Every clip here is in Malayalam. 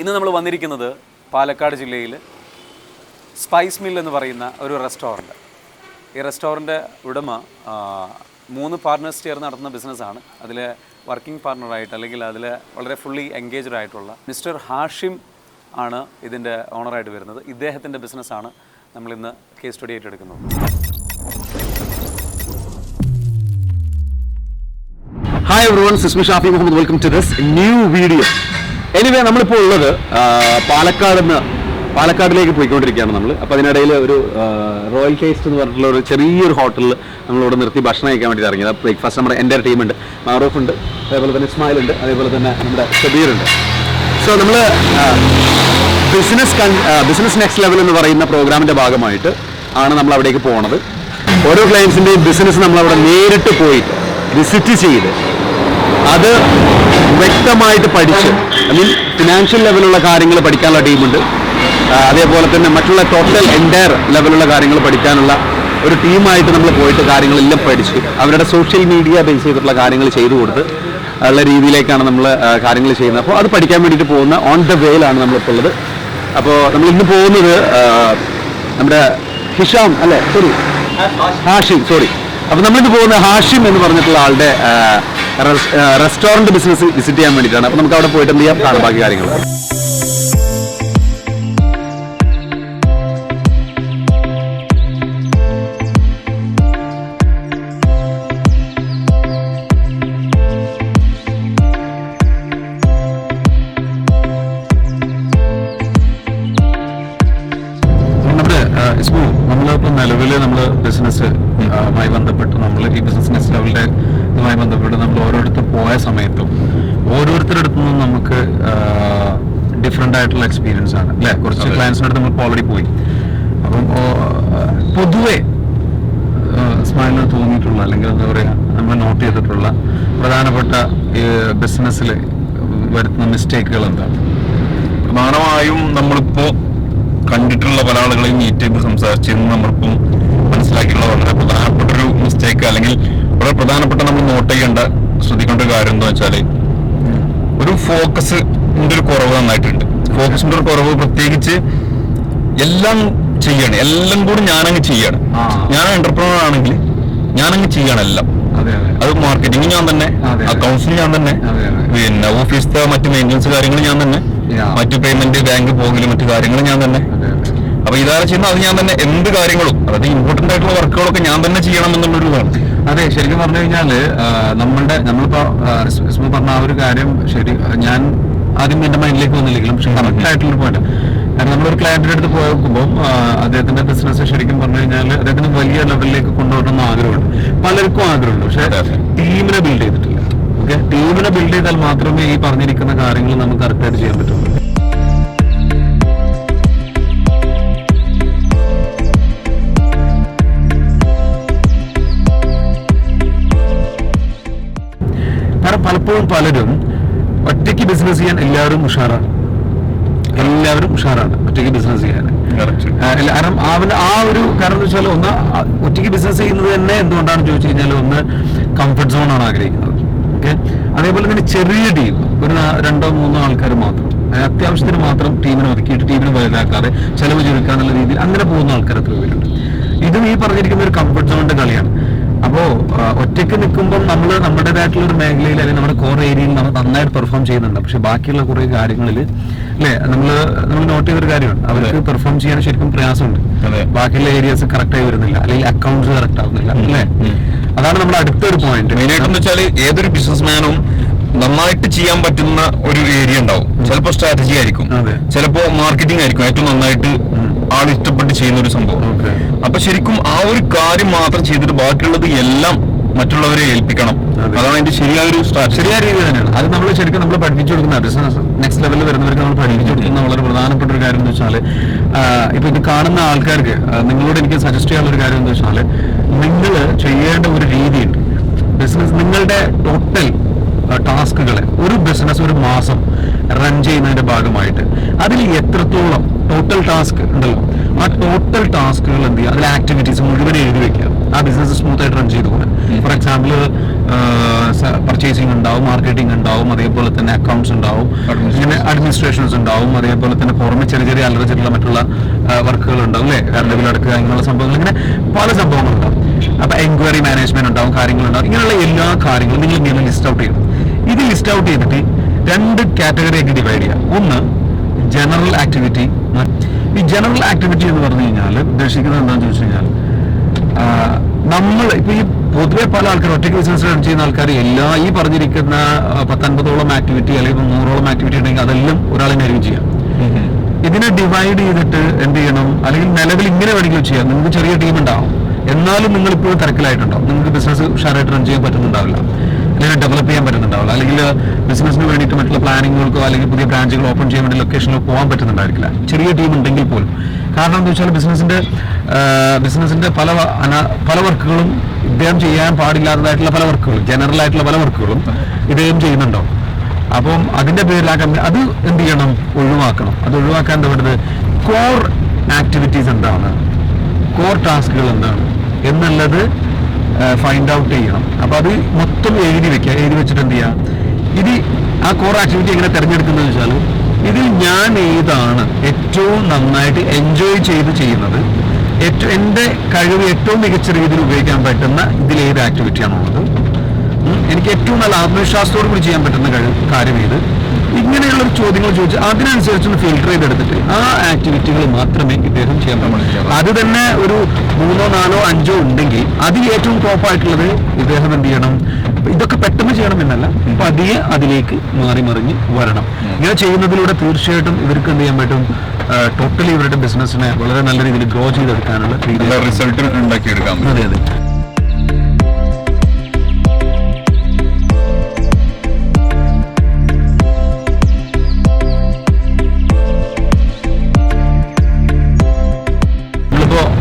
ഇന്ന് നമ്മൾ വന്നിരിക്കുന്നത് പാലക്കാട് ജില്ലയിൽ സ്പൈസ് മിൽ എന്ന് പറയുന്ന ഒരു റെസ്റ്റോറൻറ്റ്. ഈ റെസ്റ്റോറൻറ്റ് ഉടമ 3 പാർട്ട്നേഴ്സ് ചേർന്ന് നടത്തുന്ന ബിസിനസ്സാണ്. അതിൽ വർക്കിംഗ് പാർട്ട്ണറായിട്ട് അല്ലെങ്കിൽ അതിൽ വളരെ ഫുള്ളി എൻഗേജ്ഡ് ആയിട്ടുള്ള മിസ്റ്റർ ഹാഷിം ആണ് ഇതിൻ്റെ ഓണറായിട്ട് വരുന്നത്. ഇദ്ദേഹത്തിൻ്റെ ബിസിനസ്സാണ് നമ്മളിന്ന് കേസ് സ്റ്റഡി ആയിട്ട് എടുക്കുന്നത്. Hi everyone, this is Shafi Muhammed. Welcome to this new video. Anyway, നമ്മളിപ്പോൾ ഉള്ളത് പാലക്കാടിലേക്ക് പോയിക്കൊണ്ടിരിക്കുകയാണ് നമ്മൾ. അപ്പോൾ അതിനിടയിൽ ഒരു റോയൽ ടേസ്റ്റ് എന്ന് പറഞ്ഞിട്ടുള്ള ഒരു ചെറിയൊരു ഹോട്ടലിൽ നമ്മളിവിടെ നിർത്തി ഭക്ഷണം കഴിക്കാൻ വേണ്ടി ഇറങ്ങിയത്. ബ്രേക്ക്ഫാസ്റ്റ് നമ്മുടെ എൻ്റെ ടീമുണ്ട്, മാറൂഫ് ഉണ്ട്, അതേപോലെ തന്നെ ഇസ്മായിൽ ഉണ്ട്, അതേപോലെ തന്നെ നമ്മുടെ ഷബീർ ഉണ്ട്. സോ നമ്മൾ ബിസിനസ് നെക്സ്റ്റ് ലെവൽ എന്ന് പറയുന്ന പ്രോഗ്രാമിൻ്റെ ഭാഗമായിട്ട് ആണ് നമ്മൾ അവിടേക്ക് പോകുന്നത്. ഓരോ ക്ലയൻസിൻ്റെയും ബിസിനസ് നമ്മളവിടെ നേരിട്ട് പോയി വിസിറ്റ് ചെയ്ത് അത് വ്യക്തമായിട്ട് പഠിച്ച്, ഐ മീൻ ഫിനാൻഷ്യൽ ലെവലുള്ള കാര്യങ്ങൾ പഠിക്കാനുള്ള ടീമുണ്ട്, അതേപോലെ തന്നെ മറ്റുള്ള ടോട്ടൽ എൻറ്റയർ ലെവലുള്ള കാര്യങ്ങൾ പഠിക്കാനുള്ള ഒരു ടീമായിട്ട് നമ്മൾ പോയിട്ട് കാര്യങ്ങളെല്ലാം പഠിച്ച് അവരുടെ സോഷ്യൽ മീഡിയ ബേസ് ചെയ്തിട്ടുള്ള കാര്യങ്ങൾ ചെയ്തു കൊടുത്ത് ഉള്ള രീതിയിലേക്കാണ് നമ്മൾ കാര്യങ്ങൾ ചെയ്യുന്നത്. അപ്പോൾ അത് പഠിക്കാൻ വേണ്ടിയിട്ട് പോകുന്ന ഓൺ ദ വേയിലാണ് നമ്മളിപ്പോൾ ഉള്ളത്. അപ്പോൾ നമ്മൾ ഇന്ന് പോകുന്നത് നമ്മുടെ ഹാഷിം. അപ്പോൾ നമ്മളിത് പോകുന്ന ഹാഷിം എന്ന് പറഞ്ഞിട്ടുള്ള ആളുടെ റെസ്റ്റോറൻറ്റ് ബിസിനസ് വിസിറ്റ് ചെയ്യാൻ വേണ്ടിയിട്ടാണ്. അപ്പോൾ നമുക്ക് അവിടെ പോയിട്ട് എന്ത് ചെയ്യാം, കാണാം ബാക്കി കാര്യങ്ങൾ. നമ്മളിപ്പോൾ നിലവിൽ നമ്മൾ ബിസിനസ്സുമായി ബന്ധപ്പെട്ട് നമ്മൾ ഈ ബിസിനസ് നെക്സ്റ്റ് ലെവലിൻ്റെ ഇതുമായി ബന്ധപ്പെട്ട് നമ്മൾ ഓരോരുത്തർ പോയ സമയത്തും ഓരോരുത്തരുടെ അടുത്തു നിന്നും നമുക്ക് ഡിഫറെൻ്റ് ആയിട്ടുള്ള എക്സ്പീരിയൻസ് ആണ് അല്ലേ. കുറച്ച് ക്ലയൻസിൻ്റെ അടുത്ത് നമ്മളിപ്പോൾ ഓൾറെഡി പോയി. അപ്പം പൊതുവെ സ്മൈലിന് തോന്നിയിട്ടുള്ള അല്ലെങ്കിൽ എന്താ പറയുക, നമ്മൾ നോട്ട് ചെയ്തിട്ടുള്ള പ്രധാനപ്പെട്ട ബിസിനസ്സിൽ വരുത്തുന്ന മിസ്റ്റേക്കുകൾ എന്താണ്? പ്രധാനമായും നമ്മളിപ്പോൾ കണ്ടിട്ടുള്ള പല ആളുകളെയും മീറ്റ് ചെയ്ത് സംസാരിച്ചെന്ന് നമ്മളിപ്പം മനസ്സിലാക്കിയിട്ടുള്ള വളരെ പ്രധാനപ്പെട്ട ഒരു മിസ്റ്റേക്ക് അല്ലെങ്കിൽ വളരെ പ്രധാനപ്പെട്ട നമ്മൾ നോട്ട് ചെയ്യേണ്ട ശ്രദ്ധിക്കേണ്ട ഒരു കാര്യം എന്താ വെച്ചാൽ ഒരു ഫോക്കസിന്റെ ഒരു കുറവ് നന്നായിട്ടുണ്ട്. ഫോക്കസിന്റെ ഒരു കുറവ് പ്രത്യേകിച്ച് എല്ലാം ചെയ്യാണ്, എല്ലാം കൂടി ഞാനങ്ങ് ചെയ്യാണ്. ഞാൻ എന്റർപ്രണർ ആണെങ്കിൽ ഞാനങ്ങ് ചെയ്യാണ് എല്ലാം. അത് മാർക്കറ്റിംഗ് ഞാൻ തന്നെ, അക്കൗണ്ട്സിൽ ഞാൻ തന്നെ, പിന്നെ ഓഫീസിലെ മറ്റ് മെയിൻ്റനൻസ് കാര്യങ്ങൾ ഞാൻ തന്നെ, മറ്റു പേയ്മെന്റ് ബാങ്ക് പോകലും മറ്റു കാര്യങ്ങൾ ഞാൻ തന്നെ. അപ്പൊ ഇതാണ് ചെയ്യുന്നത്, അത് ഞാൻ തന്നെ. എന്ത് കാര്യങ്ങളും അതായത് ഇമ്പോർട്ടന്റ് ആയിട്ടുള്ള വർക്കുകളൊക്കെ ഞാൻ തന്നെ ചെയ്യണം എന്നുള്ളൊരു ഇതാണ്. അതെ, ശരിക്കും പറഞ്ഞു കഴിഞ്ഞാല് നമ്മളിപ്പോ പറഞ്ഞ ആ ഒരു കാര്യം ശരി, ഞാൻ ആദ്യം എന്റെ മൈൻഡിലേക്ക് വന്നില്ലെങ്കിലും പക്ഷെ കറക്റ്റ് ആയിട്ടുള്ള പോയിന്റ്. കാരണം നമ്മളൊരു ക്ലയന്റിന്റെ അടുത്ത് പോയി നോക്കുമ്പോൾ അദ്ദേഹത്തിന്റെ ബിസിനസ് ശരിക്കും പറഞ്ഞു കഴിഞ്ഞാൽ അദ്ദേഹത്തിന് വലിയ ലെവലിലേക്ക് കൊണ്ടുവരണം ആഗ്രഹമുണ്ട്, പലർക്കും ആഗ്രഹമുണ്ട്. പക്ഷെ ടീമിനെ ബിൽഡ് ചെയ്തിട്ടില്ല. ഓക്കെ, ടീമിനെ ബിൽഡ് ചെയ്താൽ മാത്രമേ ഈ പറഞ്ഞിരിക്കുന്ന കാര്യങ്ങൾ നമുക്ക് കറക്റ്റായിട്ട് ചെയ്യാൻ പറ്റുള്ളൂ. കാരണം പലപ്പോഴും പലരും ഒറ്റയ്ക്ക് ബിസിനസ് ചെയ്യാൻ എല്ലാവരും ഉഷാറാണ് ഒറ്റയ്ക്ക് ബിസിനസ് ചെയ്യാൻ. കാരണം ആ ഒരു കാരണം എന്ന് വെച്ചാൽ ഒന്ന് ഒറ്റയ്ക്ക് ബിസിനസ് ചെയ്യുന്നത് തന്നെ എന്തുകൊണ്ടാണെന്ന് ചോദിച്ചു കഴിഞ്ഞാൽ ഒന്ന് കംഫർട്ട് സോൺ ആണ് ആഗ്രഹിക്കുന്നത്. ഓക്കെ, അതേപോലെ തന്നെ ചെറിയ ടീം, ഒരു 2-3 ആൾക്കാർ മാത്രം, അത്യാവശ്യത്തിന് മാത്രം ടീമിനെ ഒതുക്കിയിട്ട് ടീമിനെ വലുതാക്കാതെ ചെലവ് ചുരുക്കാന്നുള്ള രീതിയിൽ അങ്ങനെ പോകുന്ന ആൾക്കാർ എത്ര പേരുണ്ട്. ഇതും ഈ പറഞ്ഞിരിക്കുന്ന ഒരു കംഫർട്ട് സോണിന്റെ കളിയാണ്. അപ്പോൾ ഒറ്റയ്ക്ക് നിൽക്കുമ്പോൾ നമ്മൾ നമ്മുടേതായിട്ടുള്ള ഒരു മേഖലയിൽ അല്ലെങ്കിൽ നമ്മുടെ കോർ ഏരിയയിൽ നമ്മൾ നന്നായിട്ട് പെർഫോം ചെയ്യുന്നുണ്ട്. പക്ഷെ ബാക്കിയുള്ള കുറേ കാര്യങ്ങളിൽ അല്ലേ നമ്മൾ നോട്ട് ചെയ്തൊരു കാര്യമാണ്, അവർക്ക് പെർഫോം ചെയ്യാൻ ശരിക്കും പ്രയാസമുണ്ട്. ബാക്കിയുള്ള ഏരിയാസ് കറക്റ്റായി വരുന്നില്ല, അല്ലെങ്കിൽ അക്കൗണ്ട്സ് കറക്റ്റ് ആവുന്നില്ല അല്ലേ. അതാണ് നമ്മുടെ അടുത്തൊരു പോയിന്റ്. മെയിനായിട്ടെന്ന് വെച്ചാൽ ഏതൊരു ബിസിനസ്മാനും നന്നായിട്ട് ചെയ്യാൻ പറ്റുന്ന ഒരു ഏരിയ ഉണ്ടാവും. ചിലപ്പോൾ സ്ട്രാറ്റജി ആയിരിക്കും, ചിലപ്പോൾ മാർക്കറ്റിംഗ് ആയിരിക്കും ഏറ്റവും നന്നായിട്ട് ആൾ ഇഷ്ടപ്പെട്ട് ചെയ്യുന്ന ഒരു സംഭവം. അപ്പൊ ശരിക്കും ആ ഒരു കാര്യം മാത്രം ചെയ്തിട്ട് ബാക്കിയുള്ളത് എല്ലാം മറ്റുള്ളവരെ ഏൽപ്പിക്കണം. അതാണ് അതിന്റെ ശരിയായ രീതി തന്നെയാണ്. അത് നമ്മൾ ശരിക്കും നമ്മൾ പഠിപ്പിച്ചു കൊടുക്കുന്ന ബിസിനസ് നെക്സ്റ്റ് ലെവലിൽ വരുന്നവർക്ക് നമ്മൾ പഠിപ്പിച്ചു കൊടുക്കുന്ന വളരെ പ്രധാനപ്പെട്ട ഒരു കാര്യം എന്ന് വെച്ചാൽ, ഇപ്പൊ ഇത് കാണുന്ന ആൾക്കാർക്ക് നിങ്ങളോട് എനിക്ക് സജസ്റ്റ് ചെയ്യാനുള്ള ഒരു കാര്യം എന്ന് വെച്ചാൽ, നിങ്ങൾ ചെയ്യേണ്ട ഒരു രീതിയുണ്ട്. ബിസിനസ് നിങ്ങളുടെ ടോട്ടൽ ടാസ്കുകളെ ഒരു ബിസിനസ് ഒരു മാസം റൺ ചെയ്യുന്നതിന്റെ ഭാഗമായിട്ട് അതിൽ എത്രത്തോളം ടോട്ടൽ ടാസ്ക് ഉണ്ടല്ലോ, ആ ടോട്ടൽ ടാസ്കുകൾ എന്ത് ചെയ്യുക, അതിലെ ആക്ടിവിറ്റീസ് മുഴുവൻ എഴുതി വെക്കുക. ആ ബിസിനസ് സ്മൂത്ത് ആയിട്ട് റൺ ചെയ്തുകൊണ്ട് ഫോർ എക്സാമ്പിൾ പർച്ചേസിംഗ് ഉണ്ടാവും, മാർക്കറ്റിംഗ് ഉണ്ടാവും, അതേപോലെ തന്നെ അക്കൗണ്ട്സ് ഉണ്ടാവും, ഇങ്ങനെ അഡ്മിനിസ്ട്രേഷൻസ് ഉണ്ടാവും, അതേപോലെ തന്നെ പുറമെ ചെറിയ ചെറിയ അലറച്ചിട്ടുള്ള മറ്റുള്ള വർക്കുകൾ ഉണ്ടാവും അല്ലേ, കറണ്ട് ബിൽ അടക്കുക, ഇങ്ങനെയുള്ള സംഭവങ്ങൾ, ഇങ്ങനെ പല സംഭവങ്ങളുണ്ടാവും. അപ്പൊ എൻക്വയറി മാനേജ്മെന്റ് ഉണ്ടാവും, കാര്യങ്ങളുണ്ടാവും. ഇങ്ങനെയുള്ള എല്ലാ കാര്യങ്ങളും നിങ്ങൾ ഇങ്ങനെ ലിസ്റ്റ് ഔട്ട് ചെയ്യണം. ഇത് ലിസ്റ്റ് ഔട്ട് ചെയ്തിട്ട് 2 കാറ്റഗറിയാക്കി ഡിവൈഡ് ചെയ്യുക. ഒന്ന് ജനറൽ ആക്ടിവിറ്റി. ഈ ജനറൽ ആക്ടിവിറ്റി എന്ന് പറഞ്ഞു കഴിഞ്ഞാൽ ഉദ്ദേശിക്കുന്നത് എന്താണെന്ന് ചോദിച്ചു കഴിഞ്ഞാൽ നമ്മൾ ഇപ്പൊ ഈ പൊതുവെ പല ആൾക്കാർ ഒറ്റയ്ക്ക് ബിസിനസ് റൺ ചെയ്യുന്ന ആൾക്കാർ എല്ലാ ഈ പറഞ്ഞിരിക്കുന്ന 50-ഓളം ആക്ടിവിറ്റി അല്ലെങ്കിൽ 100ഓളം ആക്ടിവിറ്റി ഉണ്ടെങ്കിൽ അതെല്ലാം ഒരാളിനായിരിക്കും ചെയ്യാം. ഇതിനെ ഡിവൈഡ് ചെയ്തിട്ട് എന്ത് ചെയ്യണം, അല്ലെങ്കിൽ നിലവിൽ ഇങ്ങനെ വേണമെങ്കിലും ചെയ്യാം. നിങ്ങൾക്ക് ചെറിയ ടീം ഉണ്ടാവും, എന്നാലും നിങ്ങൾ ഇപ്പോഴും തിരക്കിലായിട്ടുണ്ടാവും, നിങ്ങൾക്ക് ബിസിനസ് ഉഷാറായിട്ട് റൺ ചെയ്യാൻ പറ്റുന്നുണ്ടാവില്ല, അല്ലെങ്കിൽ ഡെവലപ്പ് ചെയ്യാൻ പറ്റുന്നുണ്ടാവില്ല, അല്ലെങ്കിൽ ബിസിനസിന് വേണ്ടിയിട്ട് മറ്റുള്ള പ്ലാനിങ്ങുകൾക്കോ അല്ലെങ്കിൽ പുതിയ ബ്രാഞ്ചുകൾ ഓപ്പൺ ചെയ്യാൻ വേണ്ടി ലൊക്കേഷനിലോ പോകാൻ പറ്റുന്നുണ്ടായിരിക്കില്ല, ചെറിയ ടീം ഉണ്ടെങ്കിൽ പോലും. കാരണം എന്താ വെച്ചാൽ ബിസിനസിന്റെ പല വർക്കുകളും ഇദ്ദേഹം ചെയ്യാൻ പാടില്ലാത്തതായിട്ടുള്ള പല വർക്കുകളും, ജനറൽ ആയിട്ടുള്ള പല വർക്കുകളും ഇദ്ദേഹം ചെയ്യുന്നുണ്ടോ. അപ്പം അതിന്റെ പേരിൽ ആ കമ്പനി അത് എന്ത് ചെയ്യണം, ഒഴിവാക്കണം. അത് ഒഴിവാക്കാൻ എന്താ വേണ്ടത്, കോർ ആക്ടിവിറ്റീസ് എന്താണ്, കോർ ടാസ്കുകൾ എന്താണ് എന്നുള്ളത് ഫൈൻഡ് ഔട്ട് ചെയ്യണം. അപ്പൊ അത് മൊത്തം എഴുതി വെക്കുക. എഴുതി വെച്ചിട്ട് എന്ത് ചെയ്യുക, ഇത് ആ കോർ ആക്ടിവിറ്റി എങ്ങനെ തിരഞ്ഞെടുക്കുന്നത് വെച്ചാൽ ഇതിൽ ഞാൻ ഏതാണ് ഏറ്റവും നന്നായിട്ട് എൻജോയ് ചെയ്ത് ചെയ്യുന്നത്, എൻ്റെ കഴിവ് ഏറ്റവും മികച്ച രീതിയിൽ ഉപയോഗിക്കാൻ പറ്റുന്ന ഇതിൽ ഏത് ആക്ടിവിറ്റിയാണുള്ളത്, എനിക്ക് ഏറ്റവും നല്ല ആത്മവിശ്വാസത്തോടു കൂടി ചെയ്യാൻ പറ്റുന്ന കാര്യം ഏത്, ഇങ്ങനെയുള്ള ചോദ്യങ്ങൾ ചോദിച്ച് അതിനനുസരിച്ചൊന്ന് ഫിൽട്ടർ ചെയ്തെടുത്തിട്ട് ആ ആക്ടിവിറ്റികൾ മാത്രമേ ഇദ്ദേഹം ചെയ്യാൻ പാടുള്ളൂ. അത് തന്നെ ഒരു 3, 4, 5 ഉണ്ടെങ്കിൽ അതിൽ ഏറ്റവും ടോപ്പായിട്ടുള്ളത് ഇദ്ദേഹം എന്ത് ചെയ്യണം, ഇതൊക്കെ പെട്ടെന്ന് ചെയ്യണം എന്നല്ല, പതിയെ അതിലേക്ക് മാറി മറിഞ്ഞ് വരണം. ഇങ്ങനെ ചെയ്യുന്നതിലൂടെ തീർച്ചയായിട്ടും ഇവർക്ക് എന്ത് ചെയ്യാൻ പറ്റും, ടോട്ടലി ഇവരുടെ ബിസിനസ്സിനെ വളരെ നല്ല രീതിയിൽ ഗ്രോ ചെയ്തെടുക്കാനുള്ള റിസൾട്ട് ഉണ്ടാക്കിയെടുക്കാം. അതെ അതെ.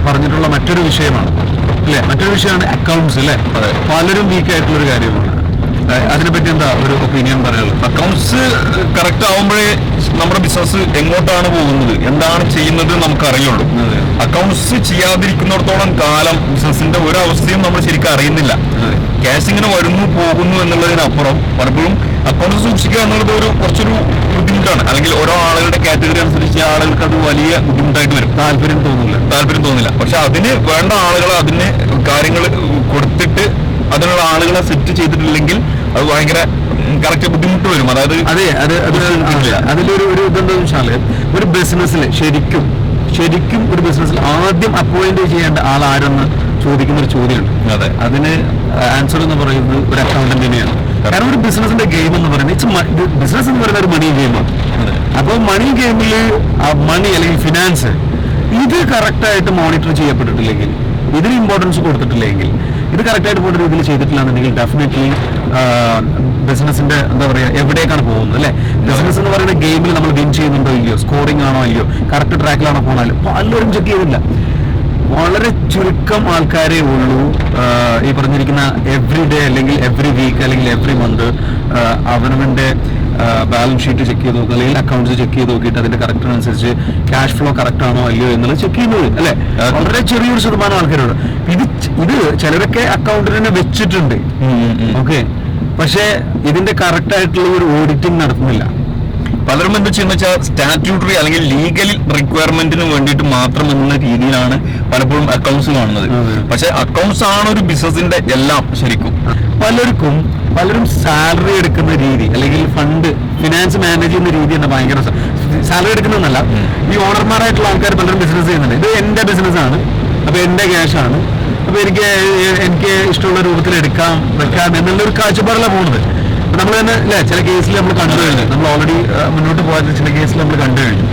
പറഞ്ഞിട്ടുള്ള മറ്റൊരു വിഷയമാണ് അല്ലെ, മറ്റൊരു വിഷയമാണ് അക്കൗണ്ട്സ് അല്ലെ. പലരും വീക്ക് ആയിട്ടുള്ളൊരു കാര്യമാണ്. അതിനെപ്പറ്റി എന്താ ഒരു ഒപ്പീനിയൻ പറയാനുള്ളത്? അക്കൗണ്ട്സ് കറക്റ്റ് ആവുമ്പോഴേ നമ്മുടെ ബിസിനസ് എങ്ങോട്ടാണ് പോകുന്നത്, എന്താണ് ചെയ്യുന്നത് നമുക്ക് അറിയുള്ളൂ. അക്കൗണ്ട്സ് ചെയ്യാതിരിക്കുന്നിടത്തോളം കാലം ബിസിനസിന്റെ ഒരു അവസ്ഥയും നമ്മൾ ശരിക്കും അറിയുന്നില്ല. ക്യാഷ് ഇങ്ങനെ വരുന്നു പോകുന്നു എന്നുള്ളതിനപ്പുറം പലപ്പോഴും അക്കൗണ്ട്സ് സൂക്ഷിക്കുക എന്നുള്ളത് കുറച്ചൊരു ബുദ്ധിമുട്ടാണ്. അല്ലെങ്കിൽ ഓരോ ആളുകളുടെ കാറ്റഗറി അനുസരിച്ച് ആളുകൾക്ക് അത് വലിയ ബുദ്ധിമുട്ടായിട്ട് വരും, താല്പര്യം തോന്നില്ല. പക്ഷെ അതിന് വേണ്ട ആളുകൾ അതിന് കാര്യങ്ങൾ കൊടുത്തിട്ട് അതിനുള്ള ആളുകളെ സെറ്റ് ചെയ്തിട്ടില്ലെങ്കിൽ അത് ഭയങ്കര കറക്റ്റ് ബുദ്ധിമുട്ട് വരും. അതായത് അതിലൊരു ഇതെന്താ വെച്ചാല്, ഒരു ബിസിനസ്സിൽ ശരിക്കും ഒരു ബിസിനസ്സിൽ ആദ്യം അപ്പോയിന്റ് ചെയ്യേണ്ട ആളാരെന്ന് ചോദിക്കുന്ന ഒരു ചോദ്യമുണ്ട്. അതെ, അതിന് ആൻസർ എന്ന് പറയുന്നത് ഒരു അക്കൗണ്ടന്റിനെയാണ്. കാരണം ഒരു ബിസിനസിന്റെ ഗെയിം എന്ന് പറയുന്നത് ബിസിനസ് എന്ന് പറയുന്ന ഒരു മണി ഗെയിമാണ്. അപ്പോൾ മണി ഗെയിമിൽ മണി അല്ലെങ്കിൽ ഫിനാൻസ് ഇത് കറക്റ്റായിട്ട് മോണിറ്റർ ചെയ്യപ്പെട്ടിട്ടില്ലെങ്കിൽ, ഇതിന് ഇമ്പോർട്ടൻസ് കൊടുത്തിട്ടില്ലെങ്കിൽ, ഇത് കറക്റ്റായിട്ട് പോയിട്ട് രീതിയിൽ ചെയ്തിട്ടില്ല എന്നുണ്ടെങ്കിൽ ഡെഫിനറ്റ്ലി ബിസിനസിന്റെ എന്താ പറയുക എവിടേക്കാണ് പോകുന്നത് അല്ലെ. ബിസിനസ് എന്ന് പറയുന്ന ഗെയിമിൽ നമ്മൾ വിൻ ചെയ്യുന്നുണ്ടോ ഇല്ലയോ, സ്കോറിംഗ് ആണോ ഇല്ലയോ, കറക്റ്റ് ട്രാക്കിലാണോ പോകണമല്ലോ, പലരും ചെക്ക് ചെയ്തില്ല. വളരെ ചുരുക്കം ആൾക്കാരേ ഉള്ളൂ ഈ പറഞ്ഞിരിക്കുന്ന എവറി ഡേ അല്ലെങ്കിൽ എവറി വീക്ക് അല്ലെങ്കിൽ എവറി മന്ത് അവനവന്റെ ബാലൻസ് ഷീറ്റ് ചെക്ക് ചെയ്ത് നോക്കുക, അല്ലെങ്കിൽ അക്കൗണ്ട്സ് ചെക്ക് ചെയ്ത് നോക്കിയിട്ട് അതിന്റെ കറക്റ്റിനനുസരിച്ച് ക്യാഷ് ഫ്ലോ കറക്റ്റ് ആണോ അല്ലയോ എന്നുള്ളത് ചെക്ക് ചെയ്യുന്നത് അല്ലെ. വളരെ ചെറിയൊരു ശതമാനം ആൾക്കാരോട് ഇത് ചിലരൊക്കെ അക്കൗണ്ടിനെ വെച്ചിട്ടുണ്ട്, ഓക്കെ, പക്ഷെ ഇതിന്റെ കറക്റ്റ് ആയിട്ടുള്ള ഒരു ഓഡിറ്റിംഗ് നടത്തുന്നില്ല. പലരും എന്താ ചെയ്യുന്ന വെച്ചാൽ സ്റ്റാറ്റ്യൂട്ടറി അല്ലെങ്കിൽ ലീഗൽ റിക്വയർമെന്റിന് വേണ്ടിയിട്ട് മാത്രം എന്ന രീതിയിലാണ് പലപ്പോഴും അക്കൗണ്ട്സ് കാണുന്നത്. പക്ഷെ അക്കൗണ്ട്സ് ആണ് ഒരു ബിസിനസിന്റെ എല്ലാം. ശരിക്കും പലരും സാലറി എടുക്കുന്ന രീതി അല്ലെങ്കിൽ ഫിനാൻസ് മാനേജ് ചെയ്യുന്ന രീതി തന്നെ ഭയങ്കര സാലറി എടുക്കുന്നതല്ല. ഈ ഓണർമാരായിട്ടുള്ള ആൾക്കാർ പലരും ബിസിനസ് ചെയ്യുന്നുണ്ട്. ഇത് എന്റെ ബിസിനസ്സാണ്, അപ്പൊ എന്റെ ക്യാഷാണ്, അപ്പൊ എനിക്ക് ഇഷ്ടമുള്ള രൂപത്തിൽ വെക്കാം എന്നുള്ളൊരു കാഴ്ചപ്പാടിലാണ് പോകുന്നത്. നമ്മൾ തന്നെ അല്ലെ ചില കേസിൽ നമ്മൾ കണ്ടു കഴിഞ്ഞു, നമ്മൾ ഓൾറെഡി മുന്നോട്ട് പോയത് ചില കേസിൽ നമ്മൾ കണ്ടു കഴിഞ്ഞു.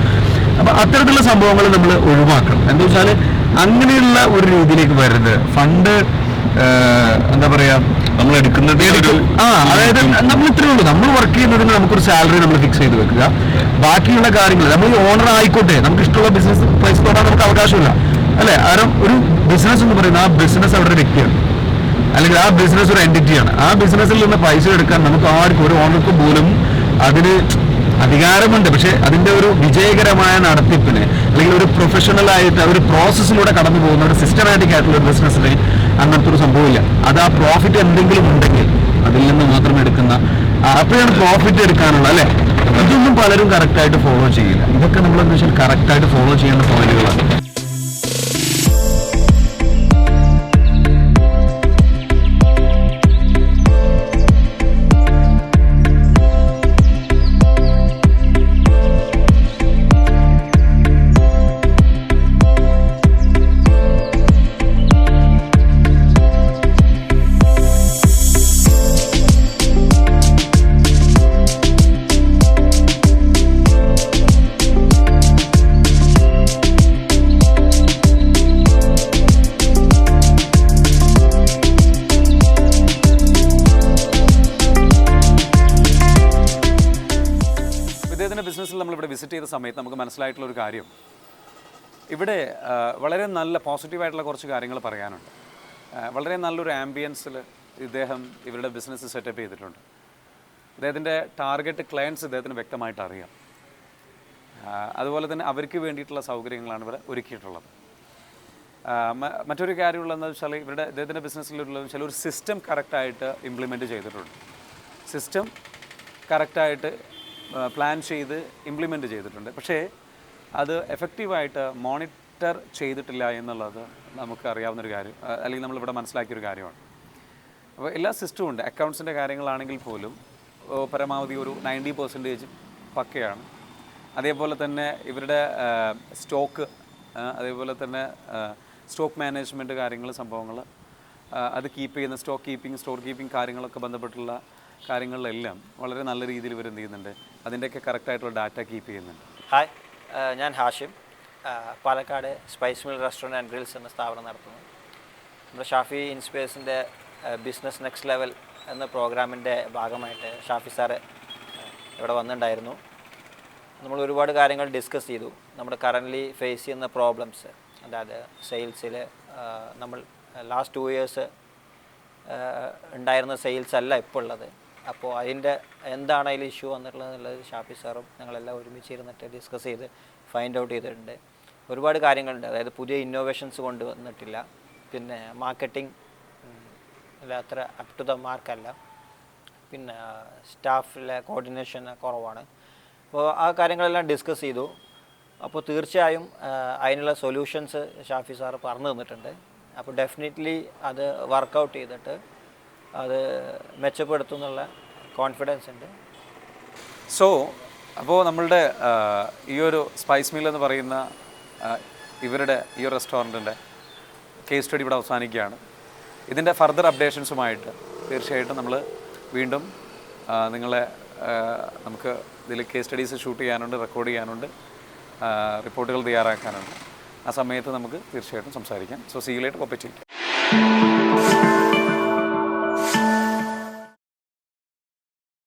അപ്പൊ അത്തരത്തിലുള്ള സംഭവങ്ങൾ നമ്മൾ ഒഴിവാക്കണം. എന്താ വെച്ചാൽ അങ്ങനെയുള്ള ഒരു രീതിയിലേക്ക് വരുന്നത് ഫണ്ട് എന്താ പറയാ നമ്മൾ എടുക്കുന്നത് അതായത് നമ്മൾ ഇത്രേ ഉള്ളൂ. നമ്മൾ വർക്ക് ചെയ്യുന്നതിന് നമുക്കൊരു സാലറി നമ്മൾ ഫിക്സ് ചെയ്ത് വെക്കുക. ബാക്കിയുള്ള കാര്യങ്ങൾ നമ്മൾ ഈ ഓണർ ആയിക്കോട്ടെ, നമുക്ക് ഇഷ്ടമുള്ള ബിസിനസ് പൈസ തൊടാൻ നമുക്ക് അവകാശമില്ല അല്ലെ. കാരണം ഒരു ബിസിനസ് എന്ന് പറയുന്നത് ആ ബിസിനസ് അവരുടെ വ്യക്തിയാണ്. അല്ലെങ്കിൽ ആ ബിസിനസ് ഒരു എൻറ്റിറ്റിയാണ്. ആ ബിസിനസ്സിൽ നിന്ന് പൈസ എടുക്കാൻ നമുക്ക് ആർക്കും ഒരു ഓണർക്കും പോലും അതിന് അധികാരമുണ്ട്. പക്ഷെ അതിൻ്റെ ഒരു വിജയകരമായ നടത്തിപ്പിന് അല്ലെങ്കിൽ ഒരു പ്രൊഫഷണലായിട്ട് ഒരു പ്രോസസ്സിലൂടെ കടന്നു പോകുന്ന ഒരു സിസ്റ്റമാറ്റിക് ആയിട്ടുള്ള ഒരു ബിസിനസ്സിന് അങ്ങനത്തെ ഒരു സംഭവമില്ല. അത് ആ പ്രോഫിറ്റ് എന്തെങ്കിലും ഉണ്ടെങ്കിൽ അതിൽ നിന്ന് മാത്രം എടുക്കുന്ന അപ്പോഴാണ് പ്രോഫിറ്റ് എടുക്കാനുള്ള അല്ലേ. ഇതൊന്നും പലരും കറക്റ്റായിട്ട് ഫോളോ ചെയ്യില്ല. ഇതൊക്കെ നമ്മളെന്ന് വെച്ചാൽ കറക്റ്റായിട്ട് ഫോളോ ചെയ്യേണ്ട പോയിന്റുകളാണ്. ബിസിനസ്സിൽ നമ്മളിവിടെ വിസിറ്റ് ചെയ്ത സമയത്ത് നമുക്ക് മനസ്സിലായിട്ടുള്ളൊരു കാര്യം, ഇവിടെ വളരെ നല്ല പോസിറ്റീവായിട്ടുള്ള കുറച്ച് കാര്യങ്ങൾ പറയാനുണ്ട്. വളരെ നല്ലൊരു ആംബിയൻസിൽ ഇദ്ദേഹം ഇവരുടെ ബിസിനസ് സെറ്റപ്പ് ചെയ്തിട്ടുണ്ട്. ഇദ്ദേഹത്തിൻ്റെ ടാർഗറ്റ് ക്ലയൻറ്റ്സ് ഇദ്ദേഹത്തിന് വ്യക്തമായിട്ട് അറിയാം. അതുപോലെ തന്നെ അവർക്ക് വേണ്ടിയിട്ടുള്ള സൗകര്യങ്ങളാണ് ഇവിടെ ഒരുക്കിയിട്ടുള്ളത്. മറ്റൊരു കാര്യമുള്ളതെന്ന് വെച്ചാൽ ഇവരുടെ ഇദ്ദേഹത്തിൻ്റെ ബിസിനസ്സിലുള്ളതെന്ന് വെച്ചാൽ ഒരു സിസ്റ്റം കറക്റ്റായിട്ട് ഇംപ്ലിമെൻറ്റ് ചെയ്തിട്ടുണ്ട്. സിസ്റ്റം കറക്റ്റായിട്ട് പ്ലാൻ ചെയ്ത് ഇംപ്ലിമെൻറ്റ് ചെയ്തിട്ടുണ്ട്. പക്ഷേ അത് എഫക്റ്റീവായിട്ട് മോണിറ്റർ ചെയ്തിട്ടില്ല എന്നുള്ളത് നമുക്ക് അറിയാവുന്നൊരു കാര്യം, അല്ലെങ്കിൽ നമ്മളിവിടെ മനസ്സിലാക്കിയൊരു കാര്യമാണ്. അപ്പോൾ എല്ലാ സിസ്റ്റവും ഉണ്ട്. അക്കൗണ്ട്സിൻ്റെ കാര്യങ്ങളാണെങ്കിൽ പോലും പരമാവധി ഒരു 90% പക്കയാണ്. അതേപോലെ തന്നെ ഇവരുടെ സ്റ്റോക്ക്, അതേപോലെ തന്നെ സ്റ്റോക്ക് മാനേജ്മെൻറ്റ് കാര്യങ്ങൾ, സംഭവങ്ങൾ അത് കീപ്പ് ചെയ്യുന്ന സ്റ്റോർ കീപ്പിംഗ് കാര്യങ്ങളൊക്കെ ബന്ധപ്പെട്ടുള്ള കാര്യങ്ങളിലെല്ലാം വളരെ നല്ല രീതിയിൽ ഇവർ എന്ത് ചെയ്യുന്നുണ്ട്, അതിൻ്റെയൊക്കെ കറക്റ്റായിട്ടുള്ള ഡാറ്റ കീപ്പ് ചെയ്യുന്നുണ്ട്. ഹായ്, ഞാൻ Hashim, Palakkad spice mill restaurant and grills എന്ന സ്ഥാപനം നടത്തുന്നു. നമ്മുടെ ഷാഫി ഇൻസ്പേസിൻ്റെ ബിസിനസ് നെക്സ്റ്റ് ലെവൽ എന്ന പ്രോഗ്രാമിൻ്റെ ഭാഗമായിട്ട് ഷാഫി സാറ് ഇവിടെ വന്നിട്ടുണ്ടായിരുന്നു. നമ്മൾ ഒരുപാട് കാര്യങ്ങൾ ഡിസ്കസ് ചെയ്തു. നമ്മുടെ കറൻ്റ്ലി ഫേസ് ചെയ്യുന്ന പ്രോബ്ലംസ്, അതായത് സെയിൽസിൽ നമ്മൾ ലാസ്റ്റ് 2 years ഉണ്ടായിരുന്ന സെയിൽസ് അല്ല ഇപ്പോൾ ഉള്ളത്. അപ്പോൾ അതിൻ്റെ എന്താണ് അതിൽ ഇഷ്യൂ വന്നിട്ടുള്ളത് ഷാഫി സാറും ഞങ്ങളെല്ലാം ഒരുമിച്ചിരുന്നിട്ട് ഡിസ്കസ് ചെയ്ത് ഫൈൻഡ് ഔട്ട് ചെയ്തിട്ടുണ്ട്. ഒരുപാട് കാര്യങ്ങളുണ്ട്. അതായത് പുതിയ ഇന്നോവേഷൻസ് കൊണ്ടുവന്നിട്ടില്ല. പിന്നെ മാർക്കറ്റിംഗ് അത്ര അപ് ടു ദ മാർക്കല്ല. പിന്നെ സ്റ്റാഫിലെ കോർഡിനേഷൻ കുറവാണ്. അപ്പോൾ ആ കാര്യങ്ങളെല്ലാം ഡിസ്കസ് ചെയ്തു. അപ്പോൾ തീർച്ചയായും അതിനുള്ള സൊല്യൂഷൻസ് ഷാഫി സാറ് പറഞ്ഞു തന്നിട്ടുണ്ട്. അപ്പോൾ ഡെഫിനറ്റ്ലി അത് വർക്കൗട്ട് ചെയ്തിട്ട് അത് മെച്ചപ്പെടുത്തും എന്നുള്ള കോൺഫിഡൻസ് ഉണ്ട്. അപ്പോൾ നമ്മളുടെ ഈ ഒരു സ്പൈസ് മിൽ എന്ന് പറയുന്ന ഇവരുടെ ഈ ഒരു റെസ്റ്റോറൻറ്റിൻ്റെ കേസ് സ്റ്റഡി ഇവിടെ അവസാനിക്കുകയാണ്. ഇതിൻ്റെ ഫർദർ അപ്ഡേഷൻസുമായിട്ട് തീർച്ചയായിട്ടും നമ്മൾ വീണ്ടും നമുക്ക് ഇതിൽ കേസ് സ്റ്റഡീസ് ഷൂട്ട് ചെയ്യാനുണ്ട്, റെക്കോർഡ് ചെയ്യാനുണ്ട്, റിപ്പോർട്ടുകൾ തയ്യാറാക്കാനുണ്ട്. ആ സമയത്ത് നമുക്ക് തീർച്ചയായിട്ടും സംസാരിക്കാം. So see you later.